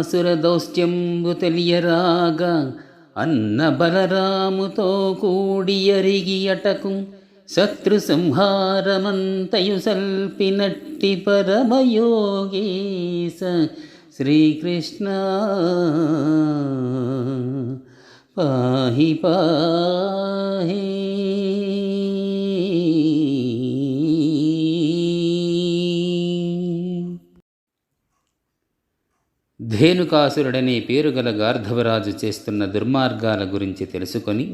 ధేనుకాసుర దౌష్ట్యంబు తెలియరాగా అన్న బలరాముతో కూడి అరిగి అటకు శత్రు సంహారమంతయు సల్పినట్టి పరమయోగీస శ్రీకృష్ణ పాహి పాహి. ధేనుకాసురుడనే పేరుగల గార్ధవరాజు చేస్తున్న దుర్మార్గాల గురించి తెలుసుకొని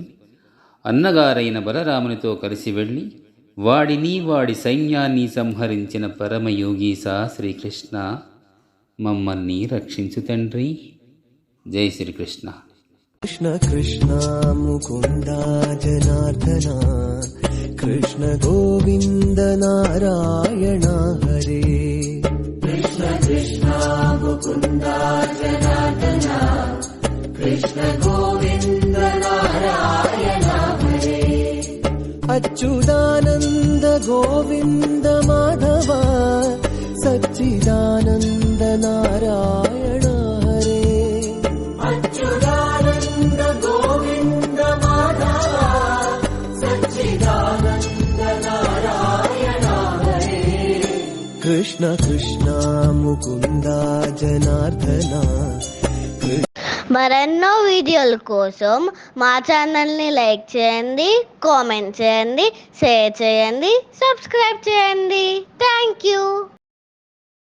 అన్నగారైన బలరామునితో కలిసి వెళ్ళి వాడిని వాడి సైన్యాన్ని సంహరించిన పరమయోగీసా శ్రీకృష్ణ మమ్మల్ని రక్షించు తండ్రి. జై శ్రీకృష్ణ. కృష్ణ కృష్ణ ముకుంద జనార్దన కృష్ణ గోవింద నారాయణ హరే. కృష్ణ కృష్ణ ముకుంద జనార్దన కృష్ణ గోవింద నారాయణ హరే. అచ్యుతానంద గోవింద మాధవ సచ్చిదానంద నారాయణ హరే. అచ్యుతానంద గోవింద మాధవ సచ్చిదానంద నారాయణ హరే. కృష్ణ కృష్ణ ముకుంద జనార్దన. మరెన్నో వీడియోల కోసం మా ఛానల్ని లైక్ చేయండి, కామెంట్ చేయండి, షేర్ చేయండి, సబ్స్క్రైబ్ చేయండి. Thank you.